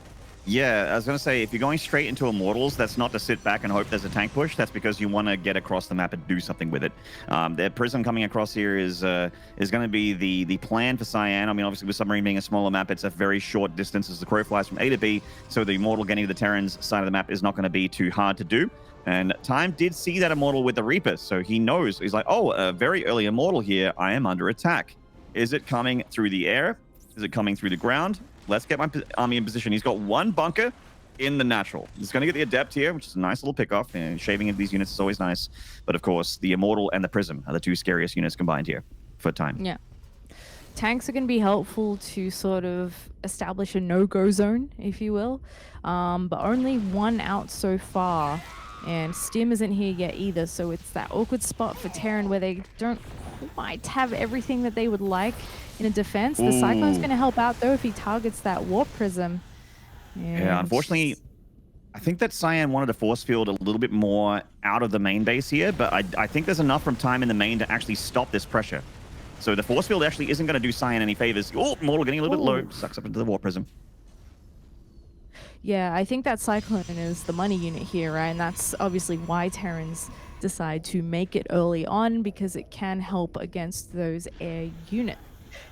Yeah, I was going to say, if you're going straight into Immortals, that's not to sit back and hope there's a tank push. That's because you want to get across the map and do something with it. The Prism coming across here is going to be the plan for Cyan. I mean, obviously, with Submarine being a smaller map, it's a very short distance as the crow flies from A to B, so the Immortal getting to the Terran's side of the map is not going to be too hard to do. And Time did see that Immortal with the Reaper, so he knows. He's like, oh, a very early Immortal here. I am under attack. Is it coming through the air? Is it coming through the ground? Let's get my army in position. He's got one bunker in the natural. He's going to get the Adept here, which is a nice little pickoff. And shaving into these units is always nice. But of course, the Immortal and the Prism are the two scariest units combined here for Time. Yeah. Tanks are going to be helpful to sort of establish a no-go zone, if you will. But only one out so far. And Stim isn't here yet either. So it's that awkward spot for Terran where they don't quite have everything that they would like in a defense. The Cyclone's going to help out though if he targets that Warp Prism. Yeah, unfortunately, I think that Cyan wanted to force field a little bit more out of the main base here, but I think there's enough from Time in the main to actually stop this pressure. So the force field actually isn't going to do Cyan any favors. Oh, Mortal getting a little bit low. Sucks up into the Warp Prism. Yeah, I think that Cyclone is the money unit here, right? And that's obviously why Terrans decide to make it early on, because it can help against those air units.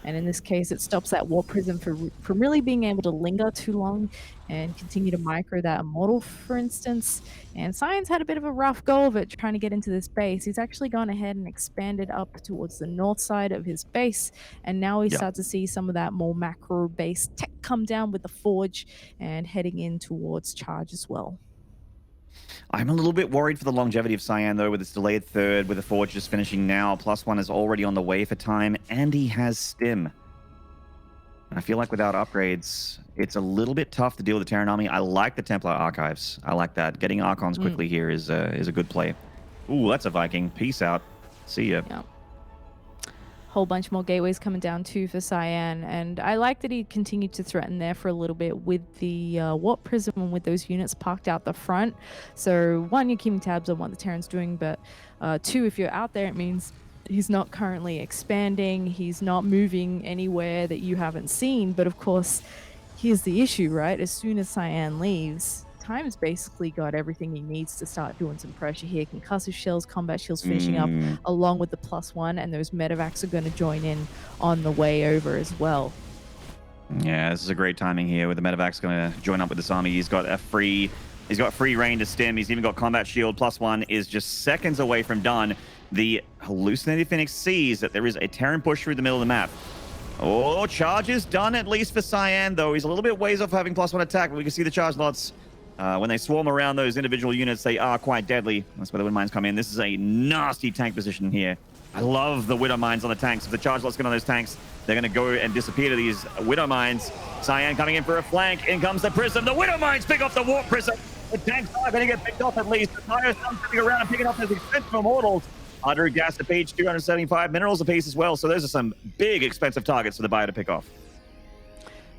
And in this case, it stops that Warp Prism from really being able to linger too long and continue to micro that Immortal, for instance. And Cyan's had a bit of a rough go of it trying to get into this base. He's actually gone ahead and expanded up towards the north side of his base. And now we start to see some of that more macro base tech come down with the Forge and heading in towards Charge as well. I'm a little bit worried for the longevity of Cyan, though, with its delayed third, with the Forge just finishing now. +1 is already on the way for Time, and he has Stim. I feel like without upgrades, it's a little bit tough to deal with the Terran army. I like the Templar Archives. I like that. Getting Archons quickly here is a good play. Ooh, that's a Viking. Peace out. See ya. Yeah. Whole bunch more gateways coming down too for Cyan, and I like that he continued to threaten there for a little bit with the Warp Prism and with those units parked out the front. So one, you're keeping tabs on what the Terran's doing, but two, if you're out there, it means he's not currently expanding, he's not moving anywhere that you haven't seen. But of course, here's the issue, right? As soon as Cyan leaves, Time's basically got everything he needs to start doing some pressure here. Concussive shells, combat shields finishing up along with the +1, and those medevacs are going to join in on the way over as well. Yeah, this is a great timing here with the medevacs going to join up with this army. He's got free reign to Stim. He's even got combat shield. +1 is just seconds away from done. The Hallucinated Phoenix sees that there is a Terran push through the middle of the map. Oh, charge is done at least for Cyan, though. He's a little bit ways off having +1 attack, but we can see the charge lots. When they swarm around those individual units, they are quite deadly. That's where the Wind Mines come in. This is a nasty tank position here. I love the Widow Mines on the tanks. If the charge lots get on those tanks, they're going to go and disappear to these Widow Mines. Cyan coming in for a flank. In comes the Prism. The Widow Mines pick off the Warp Prism. The tanks are going to get picked off at least. The Fire's coming around and picking off those expensive Immortals. 100 gas apiece, 275 minerals apiece as well. So those are some big expensive targets for the buyer to pick off.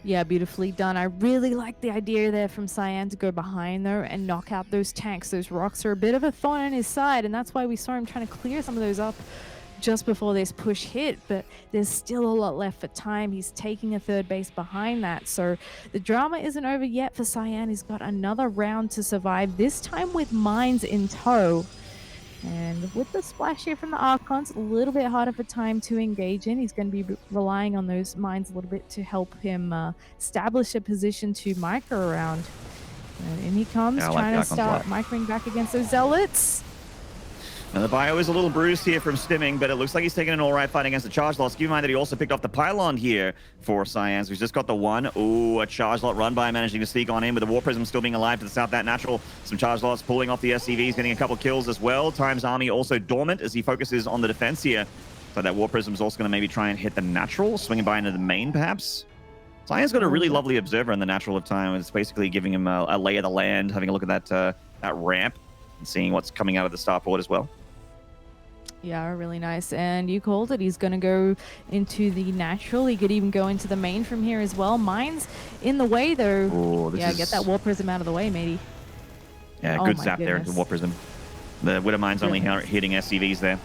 Yeah, beautifully done. I really like the idea there from Cyan to go behind though and knock out those tanks. Those rocks are a bit of a thorn in his side, and that's why we saw him trying to clear some of those up just before this push hit. But there's still a lot left for Time. He's taking a third base behind that. So the drama isn't over yet for Cyan. He's got another round to survive, this time with mines in tow. And with the splash here from the Archons, a little bit harder for Time to engage in. He's going to be relying on those mines a little bit to help him establish a position to micro around. And in he comes, trying to start microing back against those Zealots. Now the bio is a little bruised here from stimming, but it looks like he's taking an alright fight against the charge lots. Keep in mind that he also picked off the pylon here for Cyan. So he's just got the one. Ooh, a charge lot run by, managing to sneak on in with the War Prism still being alive to the south. That natural. Some charge lots pulling off the SCVs, getting a couple kills as well. Time's army also dormant as he focuses on the defense here. So that War Prism is also going to maybe try and hit the natural, swinging by into the main perhaps. Cyan's got a really lovely observer in the natural of Time. It's basically giving him a lay of the land, having a look at that ramp and seeing what's coming out of the starport as well. Yeah, really nice. And you called it. He's going to go into the natural. He could even go into the main from here as well. Mine's in the way, though. Ooh, yeah, get that War Prism out of the way, matey. Yeah, good zap there into the War Prism. The Widow Mine's only hitting SCVs there.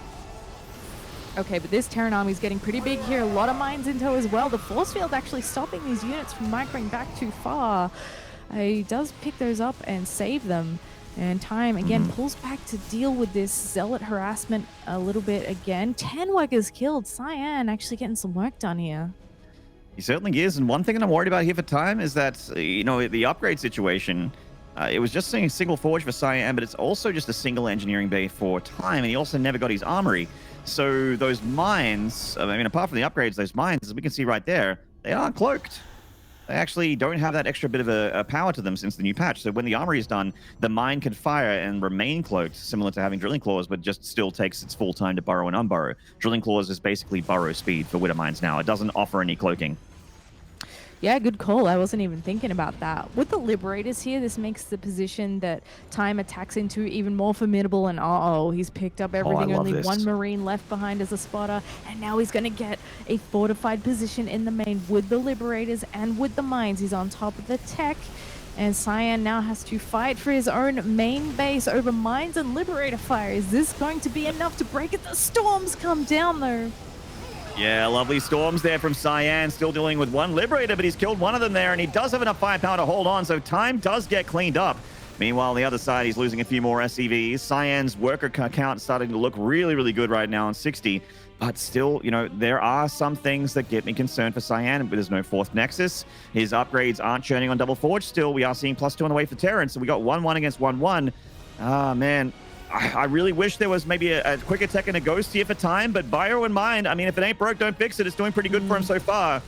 Okay, but this Terran army is getting pretty big here. A lot of mines in tow as well. The force field actually stopping these units from microing back too far. He does pick those up and save them. And Time, again, pulls back to deal with this Zealot harassment a little bit again. 10 workers killed. Cyan actually getting some work done here. He certainly is. And one thing that I'm worried about here for Time is that, you know, the upgrade situation, it was just a single forge for Cyan, but it's also just a single engineering bay for Time. And he also never got his armory. So those mines, I mean, apart from the upgrades, those mines, as we can see right there, they are cloaked. They actually don't have that extra bit of a power to them since the new patch. So when the armory is done, the mine can fire and remain cloaked, similar to having drilling claws, but just still takes its full time to burrow and unburrow. Drilling claws is basically burrow speed for Widow mines now. It doesn't offer any cloaking. Yeah, good call. I wasn't even thinking about that. With the Liberators here, this makes the position that Time attacks into even more formidable. And he's picked up everything. Only one Marine left behind as a spotter. And now he's going to get a fortified position in the main with the Liberators and with the mines. He's on top of the tech. And Cyan now has to fight for his own main base over mines and Liberator fire. Is this going to be enough to break it? The storms come down, though. Yeah, lovely storms there from Cyan, still dealing with one Liberator, but he's killed one of them there, and he does have enough firepower to hold on, so Time does get cleaned up. Meanwhile, on the other side, he's losing a few more SCVs. Cyan's worker count starting to look really, really good right now on 60, but still, you know, there are some things that get me concerned for Cyan, but there's no fourth Nexus. His upgrades aren't churning on double forge still. We are seeing +2 on the way for Terran, so we got 1-1 against 1-1. Ah, man. I really wish there was maybe a quick attack and a ghost here for Time, but Bio in mind, I mean, if it ain't broke, don't fix it. It's doing pretty good for him so far.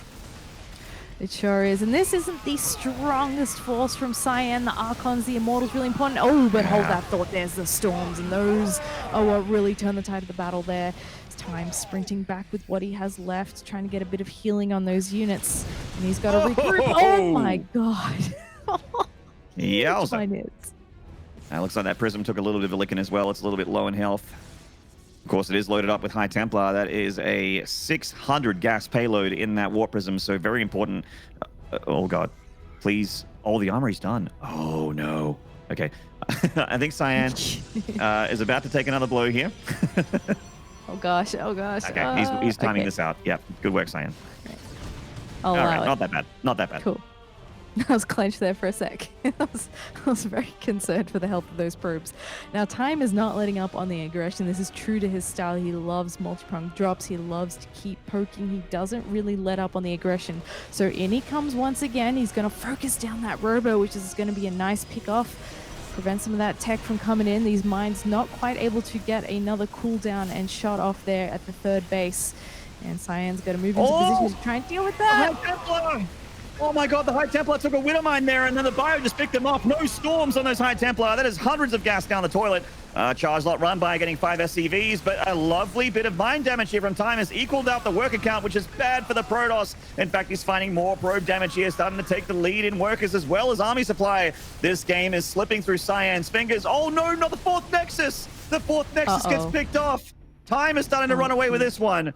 It sure is. And this isn't the strongest force from Cyan. The Archons, the Immortals, really important. Oh, but hold that thought. There's the Storms, and those are what really turn the tide of the battle there. It's Time sprinting back with what he has left, trying to get a bit of healing on those units. And he's got to regroup. Oh, my God. Yeah, Looks like that Prism took a little bit of a licking as well. It's a little bit low in health. Of course, it is loaded up with High Templar. That is a 600 gas payload in that Warp Prism, so very important. Oh, God. Please. Oh, the armory's done. Oh, no. Okay. I think Cyan is about to take another blow here. Oh, gosh. Oh, gosh. Okay, he's timing this out. Yeah, good work, Cyan. All right, not that bad. Not that bad. Cool. I was clenched there for a sec. I was very concerned for the health of those probes. Now, Time is not letting up on the aggression. This is true to his style. He loves multi-pronged drops. He loves to keep poking. He doesn't really let up on the aggression. So in he comes once again. He's going to focus down that robo, which is going to be a nice pick-off. Prevent some of that tech from coming in. These mines not quite able to get another cooldown and shot off there at the third base. And Cyan's got to move into position to try and deal with that. Oh my God, the High Templar took a Widow Mine there, and then the Bio just picked them off. No storms on those High Templar. That is hundreds of gas down the toilet. Charge lot run by getting 5 SCVs, but a lovely bit of mine damage here from Time has equaled out the worker count, which is bad for the Protoss. In fact, he's finding more probe damage here, starting to take the lead in workers as well as army supply. This game is slipping through Cyan's fingers. Oh no, not the fourth Nexus. The fourth Nexus gets picked off. Time is starting to run away with this one.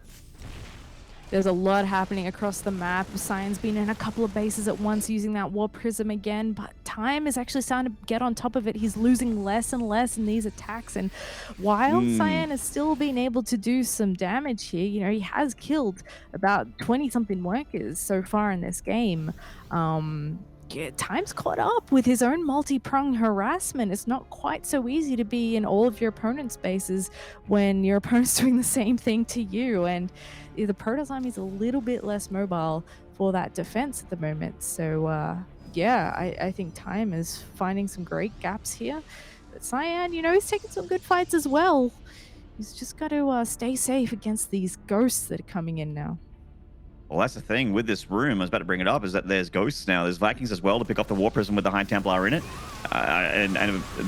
There's a lot happening across the map. Cyan's been in a couple of bases at once using that Warp Prism again, but Time is actually starting to get on top of it. He's losing less and less in these attacks, and while Cyan has still been able to do some damage here, you know, he has killed about 20-something workers so far in this game. Time's caught up with his own multi-pronged harassment. It's not quite so easy to be in all of your opponent's bases when your opponent's doing the same thing to you, and the Protoss army is a little bit less mobile for that defense at the moment. So yeah, I think Time is finding some great gaps here. But Cyan, you know, he's taking some good fights as well. He's just got to stay safe against these ghosts that are coming in now. Well, that's the thing with this room, I was about to bring it up, is that there's ghosts now. There's Vikings as well to pick off the War Prism with the High Templar in it. And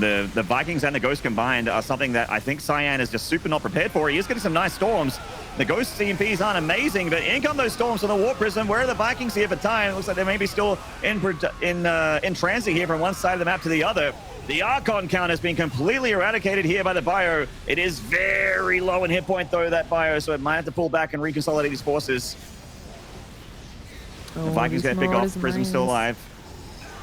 the Vikings and the Ghosts combined are something that I think Cyan is just super not prepared for. He is getting some nice storms. The Ghost CMPs aren't amazing, but in come those storms from the War Prism. Where are the Vikings here for Time? It looks like they may be still in transit here from one side of the map to the other. The Archon count has been completely eradicated here by the Bio. It is very low in hit point, though, that Bio, so it might have to pull back and reconsolidate his forces. The Vikings get a pick off. Prism's still alive.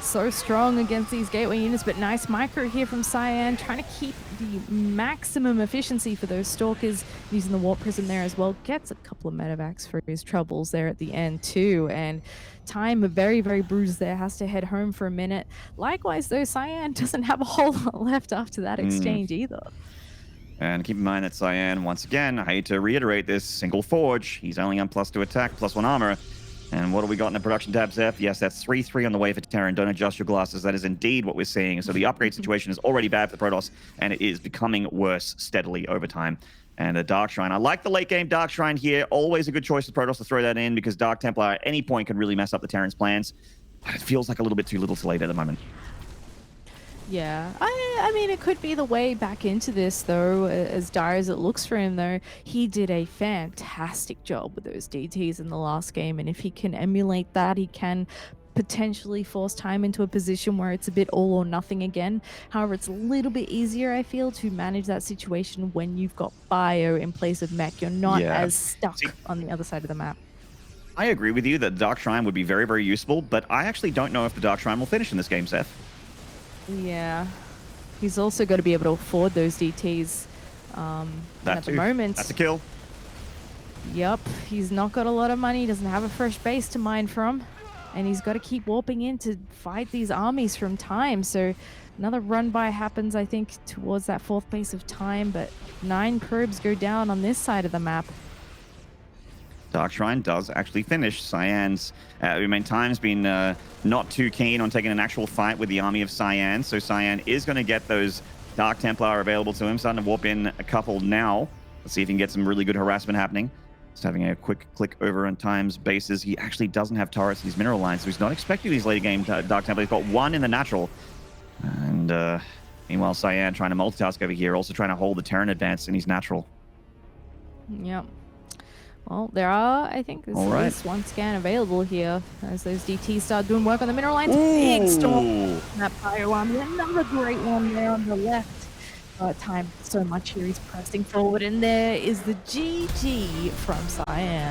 so strong against these gateway units, but nice micro here from Cyan, trying to keep the maximum efficiency for those stalkers, using the warp prism there as well. Gets a couple of medevacs for his troubles there at the end too, and Time very, very bruised there, has to head home for a minute. Likewise though, Cyan doesn't have a whole lot left after that exchange either. And keep in mind that Cyan, once again, I hate to reiterate this, single forge. He's only on +2 attack, +1 armor. And what do we got in the production tab, Zeph? Yes, that's 3-3 on the way for Terran. Don't adjust your glasses. That is indeed what we're seeing. So the upgrade situation is already bad for the Protoss, and it is becoming worse steadily over time. And a Dark Shrine. I like the late game Dark Shrine here. Always a good choice for Protoss to throw that in, because Dark Templar at any point could really mess up the Terran's plans. But it feels like a little bit too little too late at the moment. Yeah, I mean, it could be the way back into this, though, as dire as it looks for him, though. He did a fantastic job with those DTs in the last game, and if he can emulate that, he can potentially force Time into a position where it's a bit all or nothing again. However, it's a little bit easier, I feel, to manage that situation when you've got Bio in place of Mech. You're not as stuck on the other side of the map. I agree with you that Dark Shrine would be very, very useful, but I actually don't know if the Dark Shrine will finish in this game, Seth. Yeah, he's also got to be able to afford those DTs. At the moment, that's a kill. Yep, he's not got a lot of money, doesn't have a fresh base to mine from, and he's got to keep warping in to fight these armies from Time. So another run by happens, I think, towards that 4th base of Time, but 9 probes go down on this side of the map. Dark Shrine does actually finish. Cyan's, Time's been not too keen on taking an actual fight with the army of Cyan, so Cyan is going to get those Dark Templar available to him. Starting to warp in a couple now. Let's see if he can get some really good harassment happening. Just having a quick click over on Time's bases. He actually doesn't have turrets in his mineral line, so he's not expecting these late game Dark Templar. He's got 1 in the natural. And meanwhile, Cyan trying to multitask over here, also trying to hold the Terran advance in his natural. Yep. Well, there are, I think, there's at least 1 scan available here as those DTs start doing work on the mineral lines. Big storm. That Bio army, another great one there on the left. Time so much here, he's pressing forward, and there is the GG from Cyan.